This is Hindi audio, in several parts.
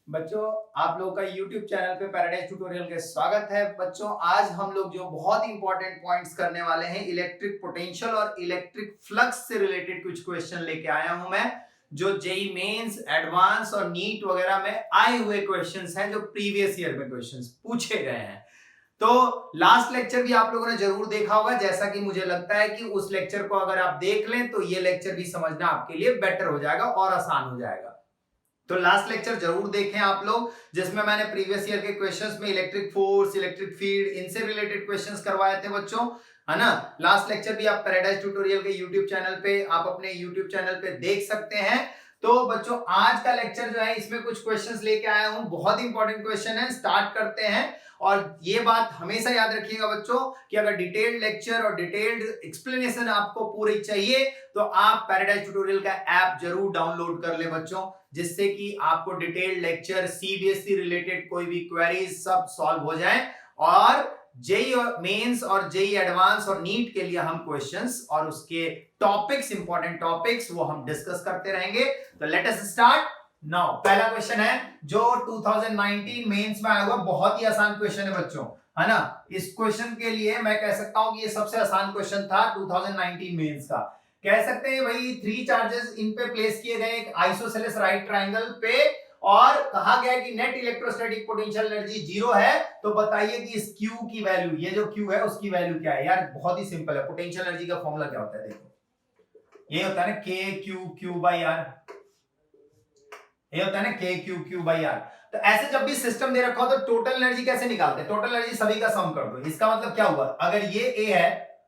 बच्चों, आप लोगों का YouTube चैनल पे पैराडाइज ट्यूटोरियल के स्वागत है। बच्चों, आज हम लोग जो बहुत इंपॉर्टेंट पॉइंट्स करने वाले हैं, इलेक्ट्रिक पोटेंशियल और इलेक्ट्रिक फ्लक्स से रिलेटेड कुछ क्वेश्चन लेके आया हूं मैं, जो जेई मेंस, एडवांस और नीट वगैरह में आए हुए क्वेश्चंस हैं, जो प्रीवियस ईयर में क्वेश्चंस पूछे गए हैं। तो लास्ट लेक्चर भी आप लोगों ने जरूर देखा होगा, जैसा कि मुझे लगता है कि उस लेक्चर को अगर आप देख लें तो ये लेक्चर भी समझना आपके लिए बेटर हो जाएगा और आसान हो जाएगा। तो लास्ट लेक्चर जरूर देखें आप लोग, जिसमें मैंने प्रीवियस ईयर के क्वेश्चंस में इलेक्ट्रिक फोर्स, इलेक्ट्रिक फील्ड, इनसे रिलेटेड क्वेश्चंस करवाए थे बच्चों, है ना। लास्ट लेक्चर भी आप पैराडाइज ट्यूटोरियल के यूट्यूब चैनल पे, आप अपने यूट्यूब चैनल पे देख सकते हैं। तो बच्चों, आज का लेक्चर जो है, इसमें कुछ क्वेश्चंस लेके आया हूं, बहुत इंपॉर्टेंट क्वेश्चन है। स्टार्ट करते हैं। और ये बात हमेशा याद रखिएगा बच्चों कि अगर डिटेल्ड लेक्चर और डिटेल्ड एक्सप्लेनेशन आपको पूरी चाहिए तो आप पैराडाइज ट्यूटोरियल का ऐप जरूर डाउनलोड कर ले बच्चों, जिससे कि आपको डिटेल्ड लेक्चर, सीबीएसई रिलेटेड कोई भी क्वेरीज सब सॉल्व हो जाए। और जेई मेंस और जेई एडवांस और नीट के लिए हम क्वेश्चंस और उसके टॉपिक्स, इंपॉर्टेंट टॉपिक्स, वो हम डिस्कस करते रहेंगे। तो लेट अस स्टार्ट नाउ। पहला क्वेश्चन है जो 2019 मेंस में आया हुआ, बहुत ही आसान क्वेश्चन है बच्चों, है ना। इस क्वेश्चन के लिए मैं कह सकता हूं कि ये सबसे आसान क्वेश्चन था 2019 मेंस का। कह सकते हैं भाई, 3 चार्जेस इन पे प्लेस किए गए एक आइसोसेलेस राइट ट्रायंगल पे, और कहा गया है कि नेट इलेक्ट्रोस्टैटिक पोटेंशियल एनर्जी 0 है। तो बताइए कि इस Q की वैल्यू, ये जो Q है उसकी वैल्यू क्या है। यार बहुत ही सिंपल है, पोटेंशियल एनर्जी का फॉर्मूला क्या होता है, देखो ये होता है ना KQ/R। ये होता है ना KQ/R। तो ऐसे जब भी सिस्टम दे रखा हो तो टोटल एनर्जी कैसे निकालते हैं? टोटल एनर्जी सभी का सम कर दो। इसका मतलब क्या हुआ, अगर ये A है,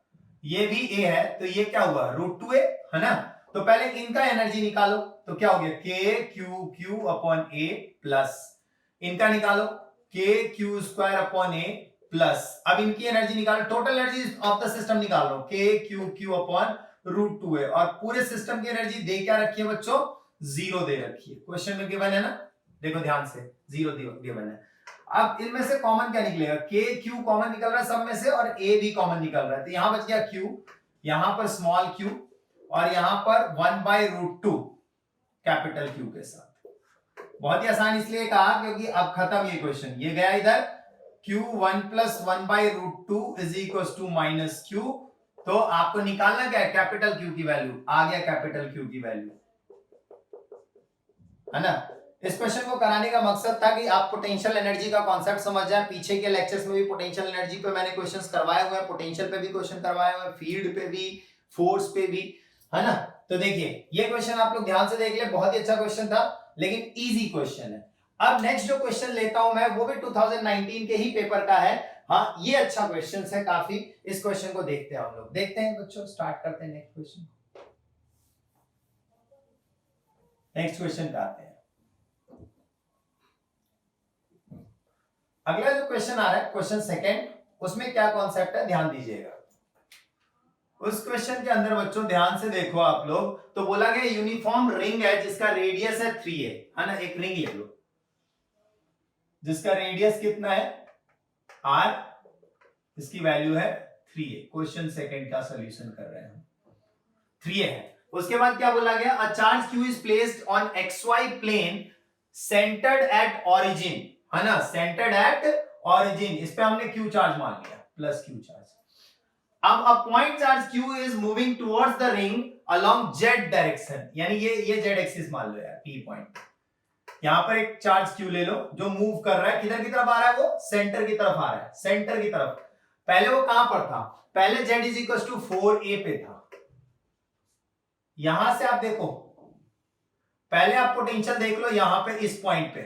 ये भी A है, तो ये क्या हुआ, √2A, है ना। तो पहले इनका एनर्जी निकालो, तो क्या हो गया KQQ/A प्लस इनका निकालो KQ²/A प्लस, अब इनकी एनर्जी निकालो, total energy of the system निकाल लो KQQ/√2A, और पूरे सिस्टम की एनर्जी दे क्या रखी है बच्चों, 0 दे रखी है। क्वेश्चन में गिवन है ना, देखो ध्यान से, 0 गिवन है। अब इनमें से कॉमन क्या निकलेगा, KQ कॉमन निकल रहा है सब में से, और A भी कॉमन निकल रहा है, तो यहां बच गया Q, यहां पर स्मॉल q, और यहां पर 1/√2 कैपिटल Q के साथ। बहुत ही आसान इसलिए कहा क्योंकि अब खत्म ये क्वेश्चन, ये गया इधर, Q1 + 1/√2 = -Q। तो आपको निकालना क्या है, कैपिटल Q की वैल्यू, आ गया कैपिटल Q की वैल्यू, है ना। इस क्वेश्चन को कराने का मकसद था कि आप पोटेंशियल एनर्जी का कॉन्सेप्ट समझ जाए। पीछे के लेक्चर्स में भी पोटेंशियल एनर्जी पे मैंने क्वेश्चंस करवाए हुए हैं, पोटेंशियल पे भी क्वेश्चन करवाए हुए हैं, फील्ड पे भी, फोर्स पे भी, है ना। तो देखिए ये क्वेश्चन आप लोग ध्यान से देख ले, बहुत ही अच्छा क्वेश्चन था, लेकिन इजी क्वेश्चन है। अब नेक्स्ट जो क्वेश्चन लेता हूं मैं, वो भी 2019 के ही पेपर का है। हाँ, ये अच्छा क्वेश्चन है काफी। इस क्वेश्चन को देखते हैं हम लोग, देखते हैं बच्चों, स्टार्ट करते हैं नेक्स्ट क्वेश्चन। नेक्स्ट क्वेश्चन पे आते हैं। अगला जो क्वेश्चन आ रहा है, क्वेश्चन सेकंड, उसमें क्या कॉन्सेप्ट है ध्यान दीजिएगा। उस क्वेश्चन के अंदर बच्चों ध्यान से देखो आप लोग, तो बोला गया यूनिफॉर्म रिंग है जिसका रेडियस है 3a, है ना। एक रिंग ले लो जिसका रेडियस कितना है r, इसकी वैल्यू है 3a। क्वेश्चन सेकंड का सॉल्यूशन कर रहे हैं हम, 3a है। उसके बाद क्या बोला गया, a charge q is placed on xy plane centred at origin, है ना, सेंटर्ड एट ऑरिजिन। इस पे हमने q चार्ज मान लिया, प्लस q चार्ज। अब a point charge q is moving towards the ring along z direction, यानी ये z एक्सिस मान लो यार, p पॉइंट। यहां पर एक चार्ज q ले लो जो मूव कर रहा है, किधर की तरफ आ रहा है, वो सेंटर की तरफ आ रहा है, सेंटर की तरफ। पहले वो कहां पर था, पहले z = 4a पे था। यहां से आप देखो, पहले आप पोटेंशियल देख लो यहां पे, इस पॉइंट पे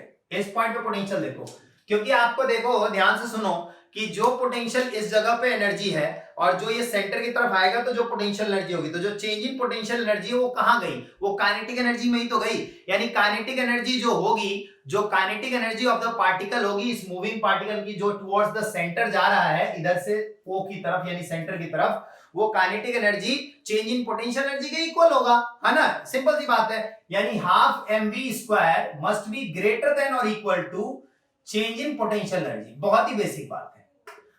पोटेंशियल देखो, क्योंकि आपको देखो ध्यान से सुनो कि जो पोटेंशियल इस जगह पे एनर्जी है और जो ये सेंटर की तरफ आएगा तो जो पोटेंशियल एनर्जी होगी, तो जो चेंज इन पोटेंशियल एनर्जी है वो कहां गई, वो काइनेटिक एनर्जी में ही तो गई। यानी काइनेटिक एनर्जी जो होगी, जो kinetic energy of the particle होगी, इस मूविंग पार्टिकल की, जो टुवर्ड्स द सेंटर जा रहा है इधर से ओ की तरफ, यानी सेंटर की तरफ, वो kinetic energy change in potential energy के इक्वल होगा, है ना। सिंपल सी बात है, यानी half mv² must be greater than और equal to change in potential energy. बहुत ही बेसिक बात है,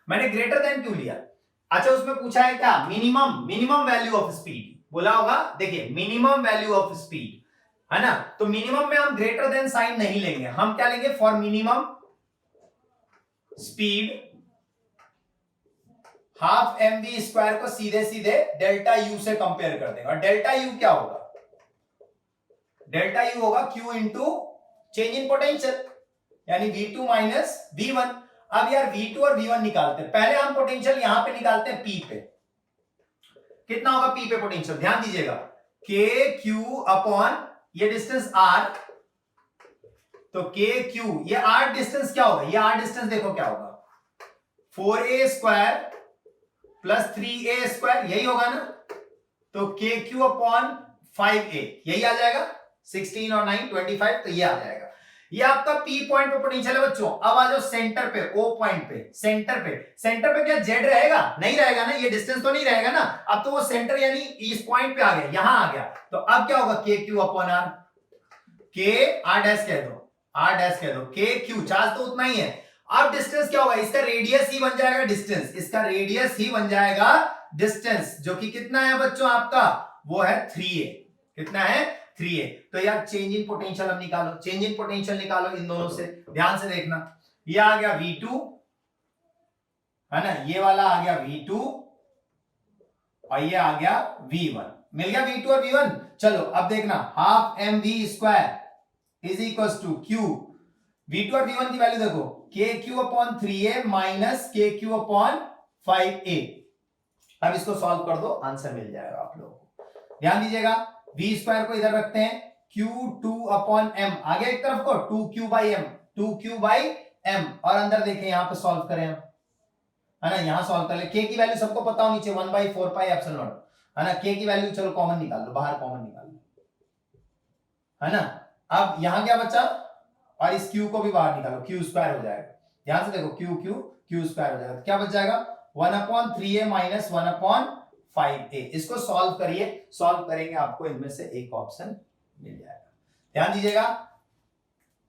मैंने ग्रेटर देन क्यों लिया। अच्छा, उसमें पूछा है क्या, मिनिमम वैल्यू ऑफ स्पीड बोला होगा। देखिए मिनिमम वैल्यू ऑफ स्पीड, है ना। तो मिनिमम में हम ग्रेटर देन साइन नहीं लेंगे, हम क्या लेंगे, for minimum speed half M V square को सीधे सीधे डेल्टा यू से कंपेयर कर देंगे। और डेल्टा यू क्या होगा, डेल्टा यू होगा Q into change in potential, यानी V2 माइनस V1। अब यार V2 और V1 निकालते हैं, पहले हम पोटेंशियल यहां पे निकालते हैं P पे। कितना होगा P पे पोटेंशियल, ध्यान दीजिएगा, के क्यू अपॉन ये डिस्टेंस R, तो के क्यू, ये R डिस्टेंस क्या होगा, ये R डिस्टेंस देखो क्या होगा, 4a square plus 3a square, यही होगा ना। तो के क्यू अपॉन 5a, यही आ जाएगा, 16 और 9 25, तो ये आ जाएगा। ये आपका P पॉइंट पे पोटेंशियल है बच्चों। अब आ जाओ सेंटर पे, O पॉइंट पे, सेंटर पे क्या Z रहेगा, नहीं रहेगा ना, ये डिस्टेंस तो नहीं रहेगा ना। अब तो वो सेंटर यानी इस पॉइंट पे आ गया, यहां आ गया, तो अब क्या होगा, के क्यू अपॉन आर, के आर डैश कह दो, आर डैश कह दो, के क्यू, चार्ज तो उतना ही है। अब डिस्टेंस क्या होगा, इसका रेडियस ही बन जाएगा डिस्टेंस, इसका रेडियस ही बन जाएगा डिस्टेंस, जो कि कितना है बच्चों आपका, वो है 3a। कितना है, 3a। तो यार चेंज इन पोटेंशियल हम निकालो, चेंज इन पोटेंशियल निकालो इन दोनों से, ध्यान से देखना। ये आ गया V2, है ना, ये वाला आ गया V2 और ये आ गया V1, मिल गया V2 और V1। चलो अब देखना, half M V square is equal to Q, V2 और V1 की वैल्यू देखो, K Q upon 3a minus K Q upon 5a। अब इसको सॉल्व कर दो, आंसर मिल जाएगा आप लोगों को। ध्यान दीजिएगा, v स्क्वायर को इधर रखते हैं, q2 अपॉन m आगे एक तरफ को 2q by m, 2q by m, और अंदर देखें यहां पे सॉल्व करें हम, है ना, यहां सॉल्व कर ले। k की वैल्यू सबको पता हो, नीचे 1 बाई 4 पाई एप्सिलॉन नॉट, है ना। k की वैल्यू चलो कॉमन निकाल लो, बाहर कॉमन निकाल लो, है ना। अब यहां क्या बचा, और इस q को भी बाहर निकालो, q स्क्वायर हो जाएगा। ध्यान से देखो, q स्क्वायर हो जाएगा, तो क्या बच जाएगा, 1/3a माइनस 1/5a। इसको सॉल्व करिए, सॉल्व करेंगे आपको इनमें से एक ऑप्शन मिल जाएगा। ध्यान दीजिएगा,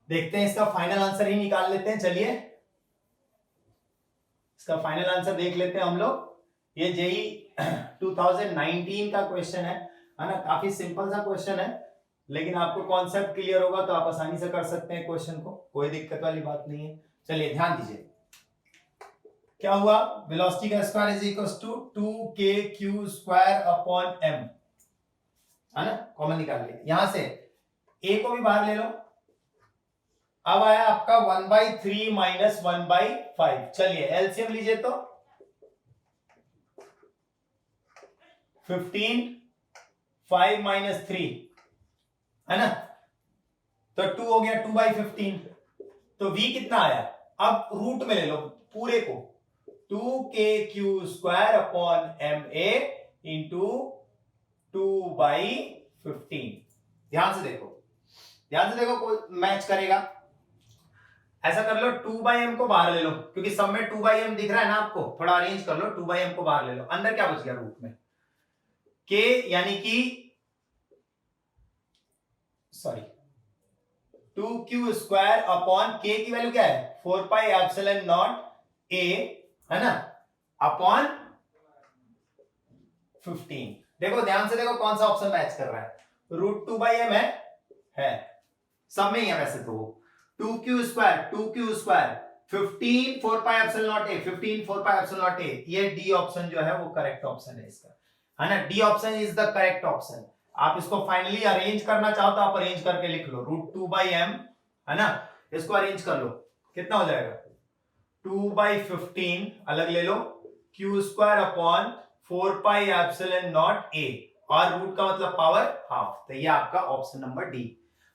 देखते हैं इसका फाइनल आंसर ही निकाल लेते हैं। चलिए इसका फाइनल आंसर देख लेते हैं हम लोग। ये जेई 2019 का क्वेश्चन है ना, काफी सिंपल सा क्वेश्चन है, लेकिन आपको कॉन्सेप्ट क्लियर होगा तो आप आसानी से कर सकते हैं क्वेश्चन को, कोई दिक्कत वाली बात नहीं है। चलिए ध्यान दीजिए, क्या हुआ, वेलोसिटी का square is equal to 2kq square upon m, है ना, कॉमन निकाल लिया, यहां से a को भी बाहर ले लो। अब आया आपका 1/3 माइनस 1/5। चलिए एलसीएम लीजिए, तो 15, 5 माइनस 3, है ना, तो 2 हो गया, 2/15। तो v कितना आया, अब रूट में ले लो पूरे को, 2kq square upon ma into 2/15। ध्यान से देखो, ध्यान से देखो, कोई मैच करेगा, ऐसा कर लो, 2/m को बाहर ले लो, क्योंकि सब में 2/m दिख रहा है ना आपको, थोड़ा अरेंज कर लो, 2/m को बाहर ले लो, अंदर क्या बच गया रूट में, k यानी कि 2q स्क्वायर अपॉन k की वैल्यू क्या है, 4 पाई एप्सिलॉन नॉट a, है ना, अपॉन 15। देखो ध्यान से देखो कौन सा ऑप्शन मैच कर रहा है, √2/m है सब में ही है वैसे तो वो, 2q square 15 4 pi epsilon not a, 15 4 pi epsilon not a, ये डी ऑप्शन जो है वो करेक्ट ऑप्शन है इसका, है ना, D option is the correct option. आप इसको फाइनली अरेंज करना चाहो तो आप अरेंज करके लिख लो, √2/m, है ना, इसको अरेंज कर लो, कितना हो जाएगा, 2/15 अलग ले लो, q square upon 4 pi epsilon not a, और रूट का मतलब पावर हाफ, तो ये आपका ऑप्शन नंबर डी।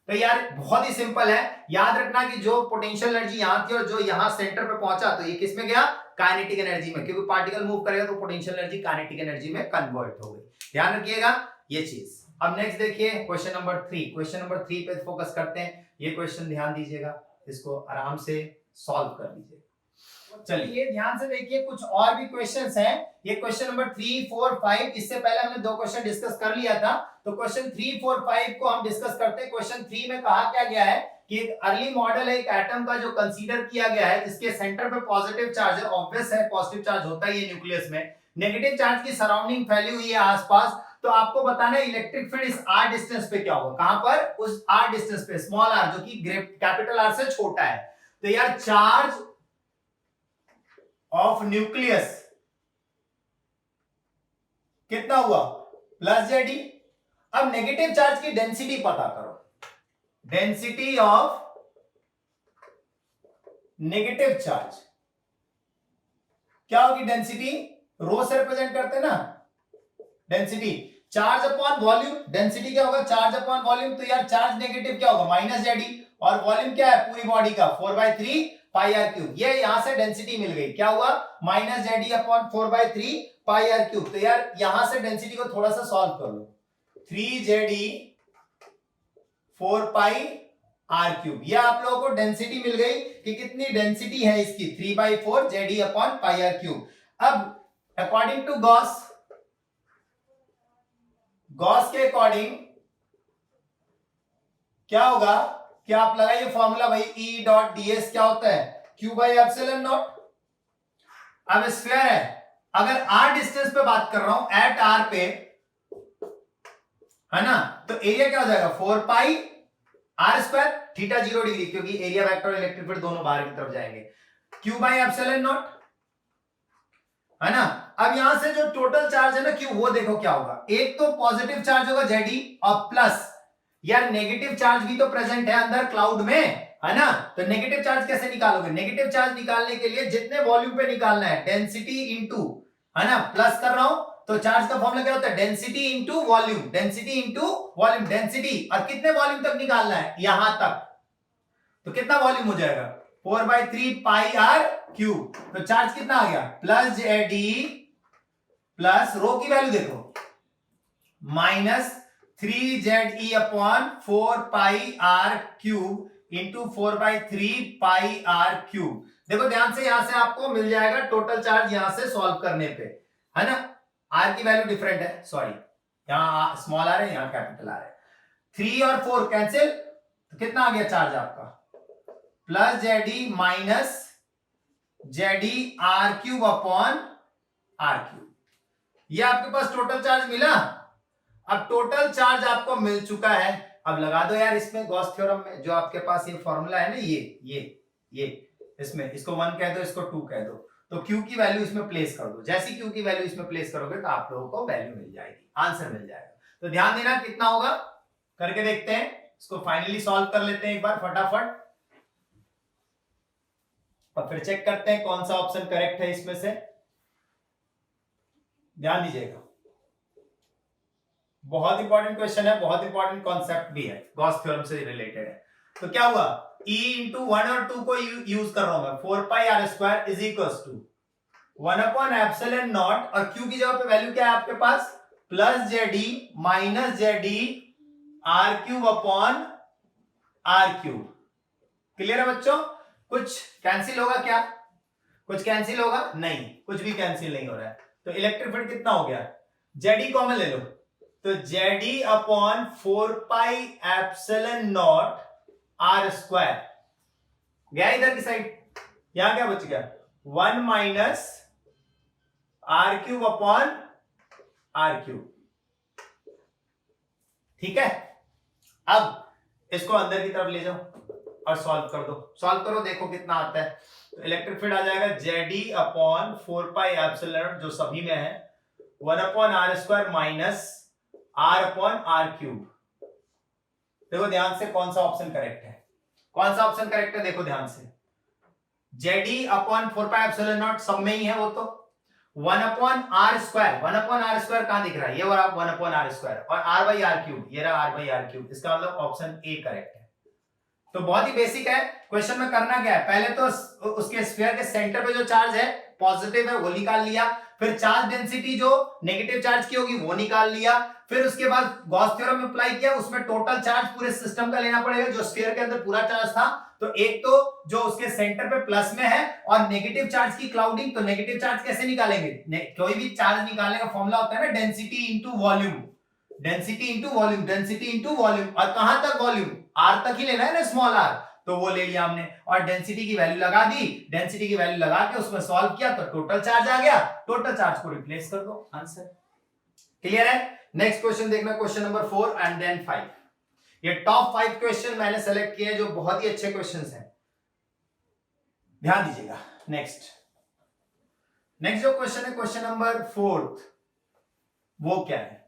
तो यार बहुत ही सिंपल है, याद रखना कि जो पोटेंशियल एनर्जी यहां थी और जो यहां सेंटर पे पहुंचा, तो ये किस में गया, काइनेटिक एनर्जी में, क्योंकि पार्टिकल मूव करेगा तो पोटेंशियल एनर्जी काइनेटिक एनर्जी में कन्वर्ट हो गई। ध्यान रखिएगा ये चीज। अब नेक्स्ट देखिए क्वेश्चन नंबर 3, क्वेश्चन नंबर 3 पे फोकस करते हैं। ये क्वेश्चन ध्यान दीजिएगा, इसको आराम से सॉल्व कर लीजिए। चलिए ध्यान से देखिए, कुछ और भी क्वेश्चंस हैं, ये क्वेश्चन नंबर 3 4 5, इससे पहले हमने दो क्वेश्चन डिस्कस कर लिया था, तो क्वेश्चन 3 4 5 को हम डिस्कस करते हैं। क्वेश्चन 3 में कहा क्या गया है कि एक अर्ली मॉडल है एक एटम का जो कंसीडर किया गया है, जिसके सेंटर पे पॉजिटिव चार्ज है, ऑब्वियस है पॉजिटिव चार्ज होता ही है न्यूक्लियस में, नेगेटिव चार्ज की सराउंडिंग फैली हुई है आसपास, तो आपको बताना है इलेक्ट्रिक फील्ड इस r डिस्टेंस पे क्या होगा, कहां पर, उस r डिस्टेंस पे, स्मॉल r जो कि कैपिटल R से छोटा है। तो यार चार्ज ऑफ न्यूक्लियस कितना हुआ, प्लस जेडी। अब नेगेटिव चार्ज की डेंसिटी पता करो, डेंसिटी ऑफ नेगेटिव चार्ज क्या होगी, डेंसिटी रो से रिप्रेजेंट करते हैं ना, density charge upon volume, density क्या होगा, चार्ज अपॉन वॉल्यूम। तो यार चार्ज नेगेटिव क्या होगा, माइनस जेडी, और वॉल्यूम क्या है पूरी बॉडी का 4/3 पाई आर क्यूब। ये यहां से डेंसिटी मिल गई, क्या हुआ, minus ZD upon 4/3 pi R cube. तो यार यहां से डेंसिटी को थोड़ा सा सॉल्व कर लो, 3 4 पाई आर क्यूब। ये आप लोगों को डेंसिटी मिल गई कि कितनी डेंसिटी है इसकी, 3/4 ZD upon pi R cube. अब अकॉर्डिंग टू गॉस के अकॉर्डिंग क्या होगा, क्या आप लगाइए फॉर्मूला भाई, E डॉट ds क्या होता है, Q बाई एप्सिलॉन नॉट। अब स्फीयर है, अगर r डिस्टेंस पे बात कर रहा हूं, एट r पे, है ना, तो एरिया क्या हो जाएगा 4 पाई r स्क्वायर, थीटा 0 डिग्री, क्योंकि एरिया वेक्टर और इलेक्ट्रिक फील्ड दोनों बाहर की तरफ जाएंगे, Q बाई एप्सिलॉन नॉट, है ना। अब यहां से जो टोटल चार्ज है ना Q, वो देखो क्या होगा, एक तो पॉजिटिव चार्ज होगा Jd और प्लस यार नेगेटिव चार्ज भी तो प्रेजेंट है अंदर क्लाउड में, है ना। तो नेगेटिव चार्ज कैसे निकालोगे, नेगेटिव चार्ज निकालने के लिए जितने वॉल्यूम पे निकालना है, डेंसिटी इंटू, है ना, प्लस कर रहा हूं तो चार्ज का फॉर्मूला क्या होता है, density into volume, density into volume, density, और कितने वॉल्यूम तक निकालना है, यहां तक, तो कितना वॉल्यूम हो जाएगा 4/3 पाई आर क्यूब। तो चार्ज कितना आ गया, प्लस जेडी प्लस रो की वैल्यू देखो, -3ze upon 4 pi R cube into 4/3 pi R cube. देखो ध्यान से, यहां से आपको मिल जाएगा टोटल चार्ज, यहां से सॉल्व करने पे, है ना। आर की वैल्यू डिफरेंट है, सॉरी, यहां स्मॉल आर है, यहां कैपिटल आर है। 3 और 4 कैंसिल, तो कितना आ गया चार्ज आपका, plus JD minus JD R cube upon R cube. ये आपके पास टोटल चार्ज मिला। अब टोटल चार्ज आपको मिल चुका है, अब लगा दो यार इसमें गॉस थ्योरम में, जो आपके पास ये फॉर्मूला है ना, ये इसमें, इसको 1 कह दो, इसको 2 कह दो, तो Q की वैल्यू इसमें प्लेस कर दो। जैसी Q की वैल्यू इसमें प्लेस करोगे तो आप लोगों को वैल्यू मिल जाएगी, आंसर मिल जाएगा। तो ध्यान देना कितना होगा, करके देखते हैं, इसको फाइनली सॉल्व कर लेते हैं एक बार फटाफट, और फिर चेक करते हैं कौन सा ऑप्शन करेक्ट है इसमें से। ध्यान दीजिएगा, बहुत इंपॉर्टेंट क्वेश्चन है, बहुत इंपॉर्टेंट कॉन्सेप्ट भी है, गॉस थ्योरम से रिलेटेड है। तो क्या हुआ, E इंटू 1 और 2 को यूज कर रहा हूं मैं, 4 pi R square is equal to 1 upon epsilon nought, और Q की जगह पे वैल्यू क्या है आपके पास, plus JD minus JD R cube upon R cube. Clear है बच्चों, कुछ कैंसिल होगा क्या, कुछ कैंसिल होगा नहीं, कुछ भी कैंसिल नहीं हो रहा है। तो इलेक्ट्रिक फील्ड कितना हो गया, जेडी कॉमन ले लो, तो ZD upon 4 pi epsilon naught R square गया इधर की साइड, यहां क्या बच गया 1 minus R cube upon R cube. ठीक है, अब इसको अंदर की तरफ ले जाओ और सॉल्व कर दो, सॉल्व करो, देखो कितना आता है। तो इलेक्ट्रिक फील्ड आ जाएगा जेडी अपॉन 4 पाई एप्सिलॉन जो सभी में है, 1 upon R square minus R upon R cube. देखो ध्यान से कौन सा ऑप्शन करेक्ट है, कौन सा ऑप्शन करेक्ट है, देखो ध्यान से, ZD upon 4 pi epsilon naught सब में ही है वो, तो 1 upon R square, 1 upon R square कहां दिख रहा है, ये वाला 1 अपॉन आर स्क्वायर, और आर बाई आर क्यूब, ये रहा आर बाई आर क्यूब, इसका मतलब ऑप्शन ए करेक्ट है। तो बहुत ही बेसिक है, क्वेश्चन में करना क्या है, पहले तो उसके स्फीयर के सेंटर पे जो चार्ज है पॉजिटिव है वो निकाल लिया, फिर चार्ज डेंसिटी जो नेगेटिव चार्ज की होगी वो निकाल लिया, फिर उसके बाद गॉस थ्योरम में अप्लाई किया, उसमें टोटल चार्ज पूरे सिस्टम का लेना पड़ेगा, जो स्फीयर के अंदर पूरा चार्ज था, तो एक तो जो उसके सेंटर पे प्लस में है, और नेगेटिव चार्ज की क्लाउडिंग, तो नेगेटिव चार्ज कैसे निकालेंगे, कोई भी चार्ज निकालने का फॉर्मूला होता है ना, density into volume, density into volume, density into volume, और कहां तक वॉल्यूम, आर तक ही लेना है ना, स्मॉल आर, तो वो ले लिया हमने, और डेंसिटी की वैल्यू लगा दी, डेंसिटी की वैल्यू लगा के उसमें सॉल्व किया तो टोटल चार्ज आ गया, टोटल चार्ज को रिप्लेस कर दो, आंसर। क्लियर है, नेक्स्ट क्वेश्चन देखना, क्वेश्चन नंबर 4 एंड देन 5। ये टॉप 5 क्वेश्चन मैंने सेलेक्ट किए हैं जो बहुत ही अच्छे क्वेश्चंस हैं, ध्यान दीजिएगा। नेक्स्ट जो क्वेश्चन है क्वेश्चन नंबर 4, वो क्या है?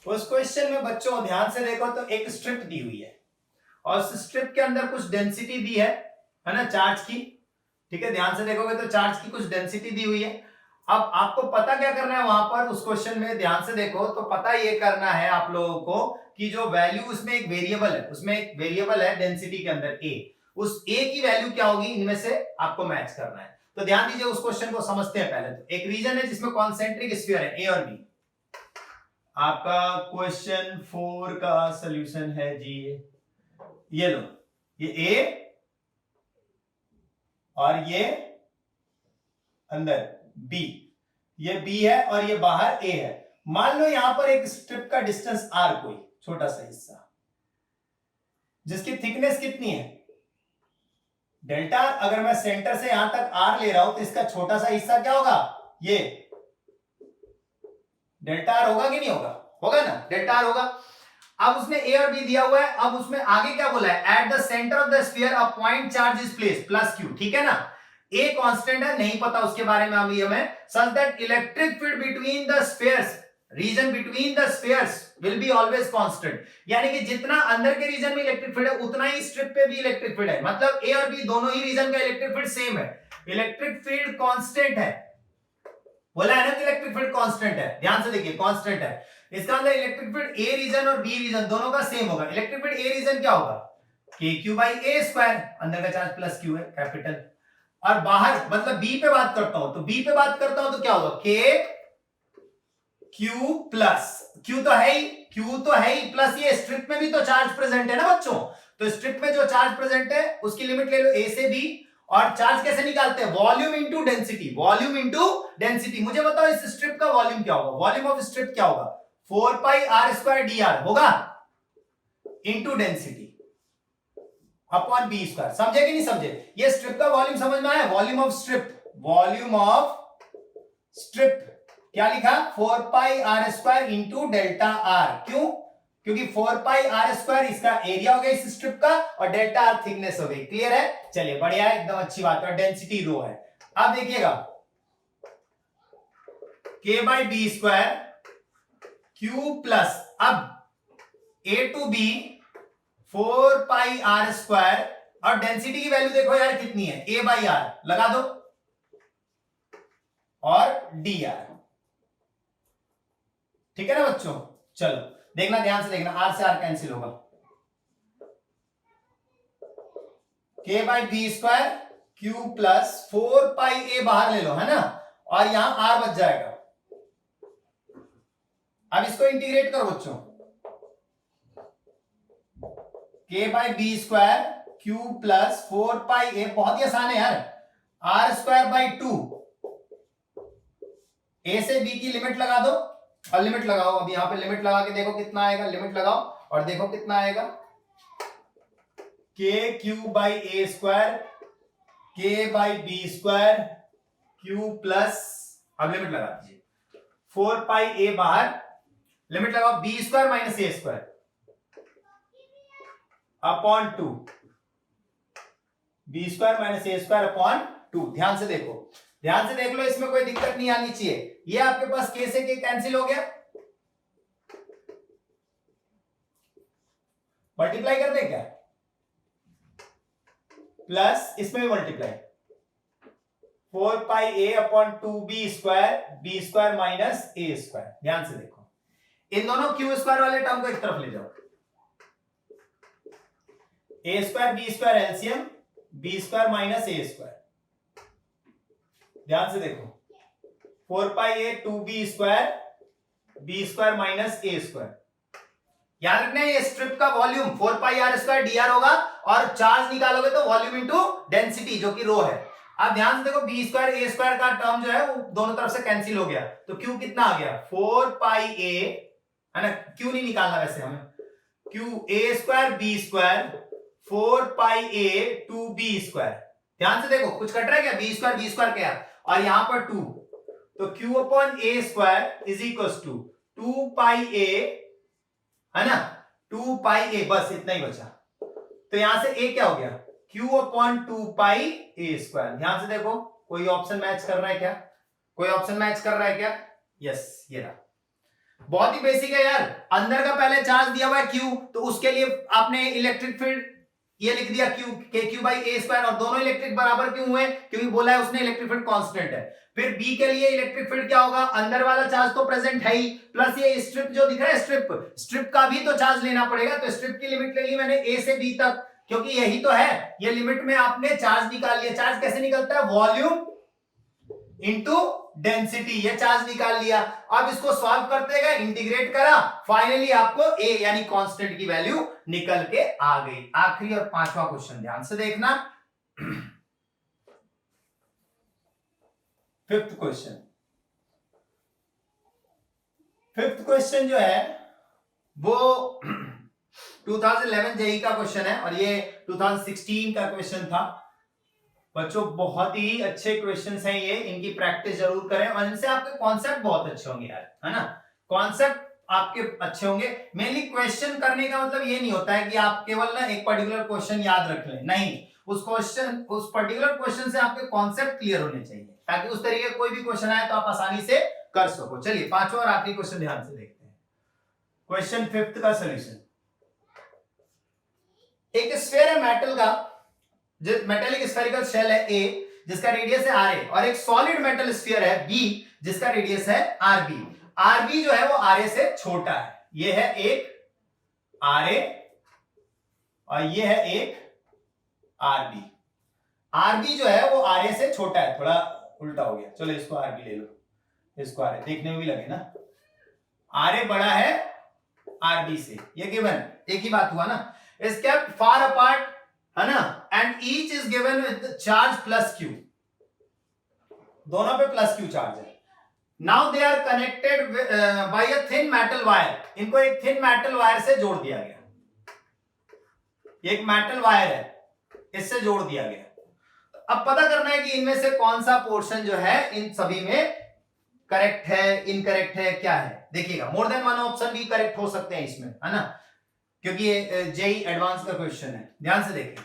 उस क्वेश्चन में बच्चों ध्यान से देखो तो एक स्ट्रिप दी हुई है और उस स्ट्रिप के अंदर कुछ डेंसिटी दी है ना, चार्ज की। ठीक है, ध्यान से देखोगे तो चार्ज की कुछ डेंसिटी दी हुई है। अब आपको पता क्या करना है वहां पर, उस क्वेश्चन में ध्यान से देखो तो पता ये करना है आप लोगों को कि जो वैल्यू उसमें एक वेरिएबल है, उसमें एक वेरिएबल है डेंसिटी के अंदर ए, उस ए की वैल्यू क्या होगी इनमें से आपको मैच करना है। तो ध्यान दीजिए, उस क्वेश्चन को समझते हैं पहले। तो एक रीजन है जिसमें कॉन्सेंट्रिक स्फीयर है ए और बी। आपका क्वेश्चन 4 का सॉल्यूशन है जी, ये लो, ये ए और ये अंदर बी, ये बी है और ये बाहर ए है। मान लो यहां पर एक स्ट्रिप का डिस्टेंस आर, कोई छोटा सा हिस्सा जिसकी थिकनेस कितनी है डेल्टा। अगर मैं सेंटर से यहां तक आर ले रहा हूं तो इसका छोटा सा हिस्सा क्या होगा, ये डेल्टा आर होगा कि नहीं होगा? होगा ना, डेल्टा आर होगा। अब उसने ए और बी दिया हुआ है, अब उसमें आगे क्या बोला है, at the centre of the sphere a point charge is placed plus Q. ठीक है ना, ए कांस्टेंट है, नहीं पता उसके बारे में अभी हमें। Such that electric field between the spheres, region between the spheres will be always constant. यानी कि जितना अंदर के रीजन में इलेक्ट्रिक फील्ड है उतना ही स्ट्रिप पे भी इलेक्ट्रिक फील्ड है। मतलब ए और बी दोनों ही रीजन का इलेक्ट्रिक फील्ड सेम है, इलेक्ट्रिक फील्ड कांस्टेंट है। बोला है ना कि इलेक्ट्रिक फील्ड कांस्टेंट है, ध्यान से देखिए कांस्टेंट है। इसका मतलब इलेक्ट्रिक फील्ड ए रीजन और बी रीजन दोनों का सेम होगा। इलेक्ट्रिक फील्ड ए रीजन क्या होगा, के क्यू बाई ए स्क्वायर, अंदर का चार्ज प्लस क्यू है कैपिटल, और बाहर मतलब बी पे बात करता हूं तो बी पे बात करता हूं तो क्या होगा, के क्यू प्लस क्यू तो है ही प्लस ये स्ट्रिप में भी तो चार्ज प्रेजेंट है ना बच्चों। तो स्ट्रिप में जो चार्ज प्रेजेंट है उसकी लिमिट ले लो ए से बी, और चार्ज कैसे निकालते हैं, volume into density, volume into density. मुझे बताओ इस स्ट्रिप का वॉल्यूम क्या होगा, वॉल्यूम ऑफ स्ट्रिप क्या होगा, 4 pi R square D R होगा into density upon B square. समझे कि नहीं समझे? ये स्ट्रिप का वॉल्यूम समझ में आया, volume of strip, volume of strip क्या लिखा, 4 pi R square into delta R. क्यों? क्योंकि 4 पाई आर स्क्वायर इसका एरिया हो गया इस स्ट्रिप का और डेल्टा आर थिकनेस हो गई। क्लियर है? चलिए बढ़िया है, एकदम अच्छी बात है। डेंसिटी रो है। अब देखिएगा K by B square Q plus, अब A to B 4 pi R square, और डेंसिटी की वैल्यू देखो यार कितनी है, ए बाई आर लगा दो और डी आर। ठीक है ना बच्चों? चलो देखना, ध्यान से देखना, आर से आर कैंसिल होगा, K by B square Q plus 4 pi A बाहर ले लो, है ना, और यहां आर बच जाएगा। अब इसको इंटीग्रेट करो बच्चों, K by B square Q plus 4 pi A, बहुत ही आसान है यार, आर स्क्वायर बाई 2, ए से बी की लिमिट लगा दो और लिमिट लगाओ। अब यहां पे लिमिट लगा के देखो कितना आएगा, लिमिट लगाओ और देखो कितना आएगा, K Q by A square K by B square Q plus, अब लिमिट लगा दीजिए, 4 पाई ए बाहर, लिमिट लगाओ B square minus A square upon 2, B square minus A square upon 2। ध्यान से देखो, ध्यान से देख लो, इसमें कोई दिक्कत नहीं आनी चाहिए। ये आपके पास के से के कैंसिल हो गया, मल्टीप्लाई कर दे क्या, प्लस इसमें भी multiply, 4 pi A upon 2 B square minus A square. ध्यान से देखो, इन दोनों क्यू स्क्वायर वाले टर्म को एक तरफ ले जाओ, A square B square LCM, B square minus A square. ध्यान से देखो, 4 pi A 2 B square minus A square. याद रखना ये स्ट्रिप का volume 4 pi R square D R होगा, और चार्ज निकालोगे तो वॉल्यूम इंटू डेंसिटी जो कि रो है। अब ध्यान से देखो, बी स्क्वायर ए स्क्वायर का टर्म जो है वो दोनों तरफ से कैंसिल हो गया, तो क्यू कितना आ गया, 4 पाई ए, है ना, क्यू नहीं निकालना वैसे हमें, Q A square B square 4 pi A 2 B square. ध्यान से देखो कुछ कट रहा है क्या, बी स्क्वायर क्या, और यहां पर 2, तो Q upon A square is equal to 2 pi A, है ना, 2 पाई ए, बस इतना ही बचा। तो यहां से ए क्या हो गया, Q अपॉन 2 पाई ए स्क्वायर। ध्यान से देखो कोई ऑप्शन मैच कर रहा है क्या, कोई ऑप्शन मैच कर रहा है क्या? यस, ये रहा। बहुत ही बेसिक है यार। अंदर का पहले चार्ज दिया हुआ है Q, तो उसके लिए आपने इलेक्ट्रिक फील्ड ये लिख दिया Q के Q बाई ए स्क्वायर, और दोनों इलेक्ट्रिक बराबर क्यों हुए, क्योंकि बोला है उसने इलेक्ट्रिक फील्ड कांस्टेंट है। फिर B के लिए इलेक्ट्रिक फील्ड क्या होगा, अंदर वाला चार्ज तो प्रेजेंट है ही, प्लस ये स्ट्रिप जो दिख रहा है, स्ट्रिप का भी तो चार्ज लेना पड़ेगा। तो स्ट्रिप की लिमिट ले ली मैंने A से B तक, क्योंकि यही तो है, ये लिमिट में आपने चार्ज निकाल लिया। चार्ज कैसे निकलता है, वॉल्यूम इंटू डेंसिटी, ये चार्ज निकाल लिया। अब इसको सॉल्व करते गए, इंटीग्रेट करा, फाइनली आपको A यानी कांस्टेंट की वैल्यू निकल के आ गई। आखिरी और पांचवा क्वेश्चन ध्यान से देखना, फिफ्थ क्वेश्चन जो है वो 2011 जेई का क्वेश्चन है, और ये 2016 का क्वेश्चन था। बच्चों बहुत ही अच्छे क्वेश्चंस हैं ये, इनकी प्रैक्टिस जरूर करें, और इनसे आपके कॉन्सेप्ट बहुत अच्छे होंगे यार, है ना, कॉन्सेप्ट आपके अच्छे होंगे। मेनली क्वेश्चन करने का मतलब ये नहीं होता है कि आप केवल ना एक पर्टिकुलर क्वेश्चन याद रख लें, नहीं, उस पर्टिकुलर क्वेश्चन से आपके कॉन्सेप्ट क्लियर होने चाहिए, ताकि उस तरीके का कोई भी क्वेश्चन आए तो आप आसानी से कर सको। चलिए पांचवा और आखिरी क्वेश्चन ध्यान से देखते हैं। क्वेश्चन 5 का सोल्यूशन, एक स्फीयर है मेटल का, मेटेलिक स्फेरिकल शेल है A जिसका रेडियस है RA, और एक सॉलिड मेटल स्फीयर है B जिसका रेडियस है RB। RB जो है वो RA से छोटा है, ये है एक RA और ये है एक RB। RB जो है वो RA से छोटा है, थोड़ा उल्टा हो गया, चलो इसको RB ले लो, इसको RA, देखने में भी लगे ना, RA बड़ा है RB से, ये गिवन, एक ही बात हुआ ना। इज केप्ट फार अपार्ट, है ना, and each is given with charge plus Q, दोनों पे प्लस Q चार्ज है। Now they are connected by a thin metal wire, इनको एक थिन मेटल वायर से जोड़ दिया गया, एक मेटल वायर है, इससे जोड़ दिया गया। अब पता करना है कि इनमें से कौन सा पोर्शन जो है इन सभी में करेक्ट है, इनकरेक्ट है, क्या है। देखिएगा मोर देन वन ऑप्शन भी करेक्ट हो सकते हैं इसमें, है ना, क्योंकि ये जेई एडवांस का क्वेश्चन है। ध्यान से देखिए,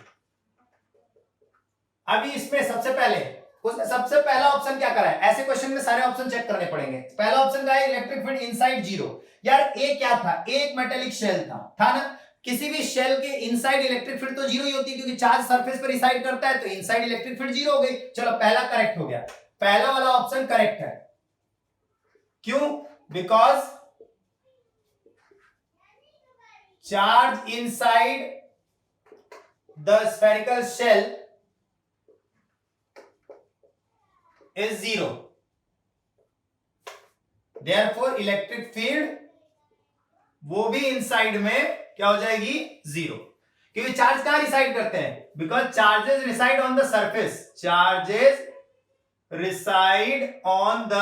अभी इसमें सबसे पहले उसने सबसे पहला ऑप्शन क्या करा है, ऐसे क्वेश्चन में सारे ऑप्शन चेक करने पड़ेंगे। पहला ऑप्शन का है इलेक्ट्रिक फील्ड इनसाइड जीरो। यार ए क्या था, एक मेटेलिक शेल था ना, किसी भी शेल के इनसाइड इलेक्ट्रिक फील्ड तो जीरो ही होती है, क्योंकि चार्ज सरफेस पर रिसाइड करता है, तो इनसाइड इलेक्ट्रिक फील्ड जीरो हो गई। चलो पहला करेक्ट हो गया, पहला वाला ऑप्शन करेक्ट है। क्यों, because charge inside the spherical shell is zero, therefore electric field वो भी इनसाइड में क्या हो जाएगी, जीरो, क्योंकि चार्ज कहां रिसाइड करते हैं, because charges reside on the surface, charges reside on the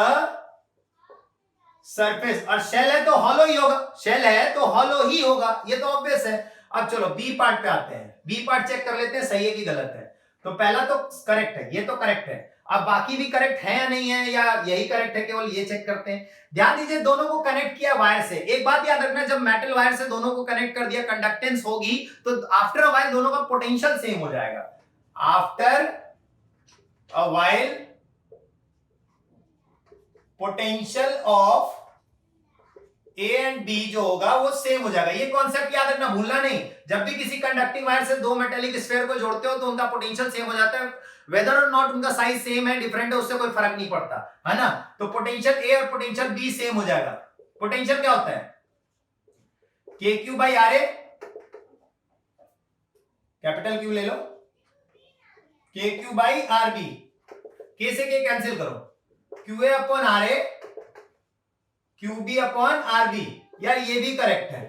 surface, और शेल है तो हॉलो ही होगा, शेल है तो हॉलो ही होगा, ये तो ऑब्वियस है। अब चलो बी पार्ट पे आते हैं, बी पार्ट चेक कर लेते हैं सही है कि गलत है। तो पहला तो करेक्ट है, ये तो करेक्ट है, अब बाकी भी करेक्ट है या नहीं है, या यही करेक्ट है, केवल ये चेक करते हैं। ध्यान दीजिए दोनों को कनेक्ट किया वायर से, एक बात याद रखना, जब मेटल वायर से दोनों को कनेक्ट कर दिया, कंडक्टेंस होगी, तो आफ्टर अ व्हाइल दोनों का पोटेंशियल सेम हो जाएगा, after a while potential of A and B जो होगा वो सेम हो जाएगा। ये कॉन्सेप्ट याद रखना, भूलना नहीं। जब भी किसी कंडक्टिंग वायर से दो मेटेलिक स्फीयर को जोड़ते हो तो उनका पोटेंशियल सेम हो जाता है, वेदर और नॉट उनका साइज सेम है, डिफरेंट है, उससे कोई फर्क नहीं पड़ता, है ना। तो पोटेंशियल ए और पोटेंशियल बी सेम हो जाएगा। पोटेंशियल क्या होता है, K Q by R A, capital Q ले लो, के क्यू बाई आर बी, के से के कैंसिल करो, Q A upon R A, Q B upon R B. यार ये भी करेक्ट है,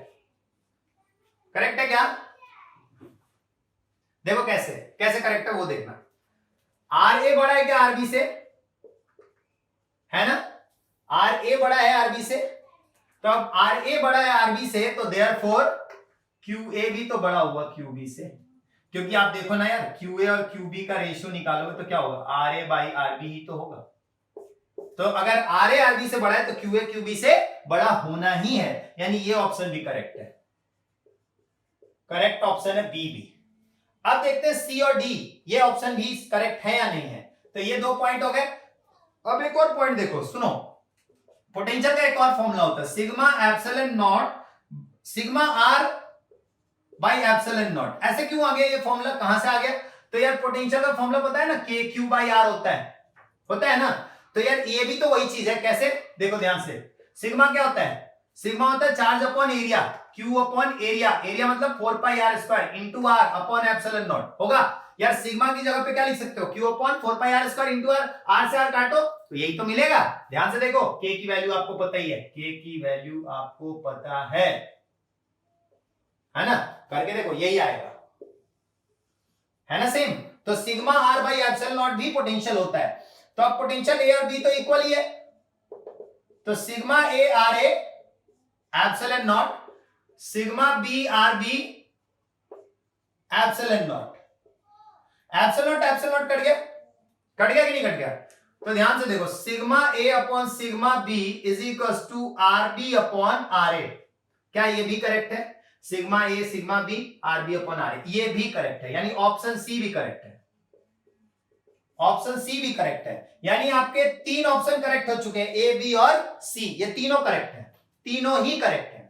करेक्ट है क्या, देखो कैसे कैसे करेक्ट है वो देखना। आर ए बड़ा है क्या आर बी से, है ना, आर ए बड़ा है आर बी से, तो अब आर ए बड़ा है आर बी से, तो देयरफॉर क्यू ए भी तो बड़ा हुआ क्यू बी से, क्योंकि आप देखो ना यार, क्यू ए और क्यू बी का रेशियो निकालोगे तो क्या होगा, R A by R B ही तो होगा, तो अगर आर ए आरबी से बड़ा है तो क्यू ए क्यू बी से बड़ा होना ही है, यानी ये ऑप्शन भी करेक्ट है। करेक्ट ऑप्शन है बी भी। अब देखते हैं सी और डी, ये ऑप्शन भी करेक्ट है या नहीं है। तो ये 2 पॉइंट हो गए। अब एक और पॉइंट देखो, सुनो, पोटेंशियल का एक और फॉर्मूला होता है, sigma epsilon not sigma R by epsilon naught. ऐसे क्यों आ गया ये फॉर्मूला, कहां से आ गया? तो यार पोटेंशियल का फॉर्मूला पता है ना, के क्यू बाई आर होता है ना। तो यार ये भी तो वही चीज है। कैसे? देखो ध्यान से, सिग्मा क्या होता है? सिग्मा होता है charge upon area, Q upon area, area मतलब 4 pi R square into R upon epsilon nought होगा। यार सिग्मा की जगह पे क्या लिख सकते हो? Q upon 4 pi R square into R से आर काटो तो यही तो मिलेगा। ध्यान से देखो, के की वैल्यू आपको पता ही है, के की वैल्यू आपको पता है ना, करके देखो यही आएगा, है ना सेम। तो sigma R by epsilon naught भी पोटेंशियल होता है। तो अब पोटेंशियल ए और बी तो इक्वल ही है, तो sigma A R A epsilon not, sigma B R B epsilon nought. Epsilon nought cut गया कि नहीं कट गया? तो ध्यान से देखो, sigma A upon sigma B is equal to R B upon R A. क्या ये भी करेक्ट है? Sigma A sigma B R B upon R A, ये भी करेक्ट है, यानी ऑप्शन सी भी करेक्ट है। ऑप्शन सी भी करेक्ट है, यानी आपके 3 ऑप्शन करेक्ट हो चुके हैं, ए बी और सी, ये तीनों करेक्ट है, तीनों ही करेक्ट है।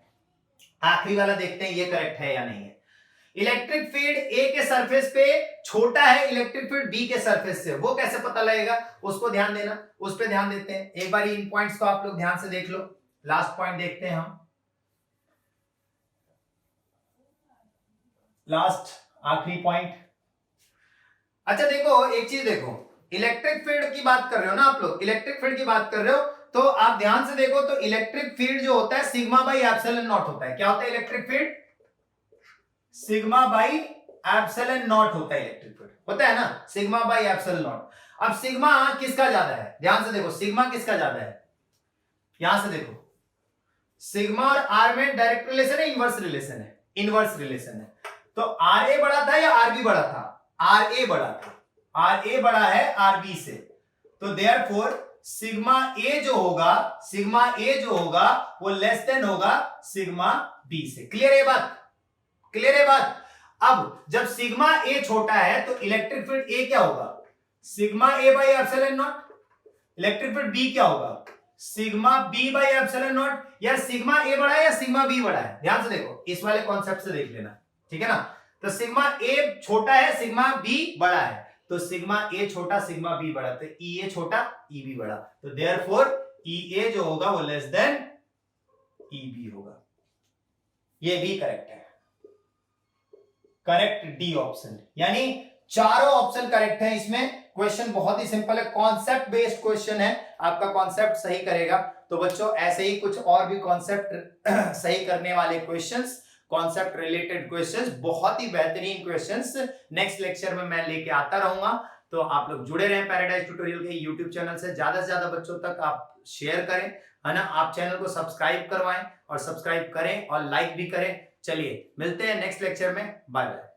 आखिरी वाला देखते हैं ये करेक्ट है या नहीं है। इलेक्ट्रिक फील्ड ए के सरफेस पे छोटा है इलेक्ट्रिक फील्ड बी के सरफेस से, वो कैसे पता लगेगा? उसको ध्यान देना, उस पे ध्यान देते हैं। एक बार इन पॉइंट्स को आप लोग ध्यान से देख लो। लास्ट पॉइंट देखते हैं हम, लास्ट आखिरी पॉइंट। अच्छा देखो, एक चीज देखो, इलेक्ट्रिक फील्ड की बात कर रहे हो ना आप लोग, इलेक्ट्रिक फील्ड की बात कर रहे हो, तो आप ध्यान से देखो, तो इलेक्ट्रिक फील्ड जो होता है सिग्मा बाई एप्सिलॉन नॉट होता है। क्या होता है electric field? Sigma by epsilon not होता है इलेक्ट्रिक फील्ड, होता है ना, सिग्मा बाई एप्सिलॉन नॉट। अब सिग्मा किसका ज्यादा है? ध्यान से देखो, सिग्मा किसका ज्यादा है? यहां से देखो, सिग्मा और आर में डायरेक्ट रिलेशन है, इनवर्स रिलेशन है? इनवर्स रिलेशन है। तो आर ए बड़ा था या आर बी बड़ा था? आर ए बड़ा था, आर ए बड़ा है आर बी से। तो देयरफॉर सिग्मा ए जो होगा वो लेस देन होगा सिग्मा बी से। क्लियर है बात? क्लियर है बात? अब जब सिग्मा ए छोटा है तो इलेक्ट्रिक फील्ड ए क्या होगा? Sigma A by epsilon naught. Electric field B क्या होगा? Sigma B by epsilon naught. या सिग्मा ए बड़ा है या सिग्मा बी बड़ा है? ध्यान से देखो, इस वाले कॉन्सेप्ट से देख लेना, ठीक है ना। तो सिग्मा ए छोटा है, सिग्मा बी बड़ा है, तो सिग्मा ए छोटा सिग्मा बी बड़ा, तो ई ए छोटा ई बी बड़ा, तो देयरफॉर ई ए जो होगा वो लेस देन ई बी होगा। ये भी करेक्ट है, करेक्ट डी ऑप्शन, यानी चारों ऑप्शन करेक्ट है इसमें। क्वेश्चन बहुत ही सिंपल है, कॉन्सेप्ट बेस्ड क्वेश्चन है, आपका कॉन्सेप्ट सही करेगा। तो बच्चों ऐसे ही कुछ और भी कॉन्सेप्ट सही करने वाले क्वेश्चंस, कॉन्सेप्ट रिलेटेड क्वेश्चंस, बहुत ही बेहतरीन क्वेश्चंस नेक्स्ट लेक्चर में मैं लेके आता रहूंगा। तो आप लोग जुड़े रहें पैराडाइज ट्यूटोरियल के यूट्यूब चैनल से, ज्यादा से ज्यादा बच्चों तक आप शेयर करें, है ना। आप चैनल को सब्सक्राइब करवाएं और सब्सक्राइब करें और लाइक भी करें। चलिए मिलते हैं नेक्स्ट लेक्चर में, बाय बाय।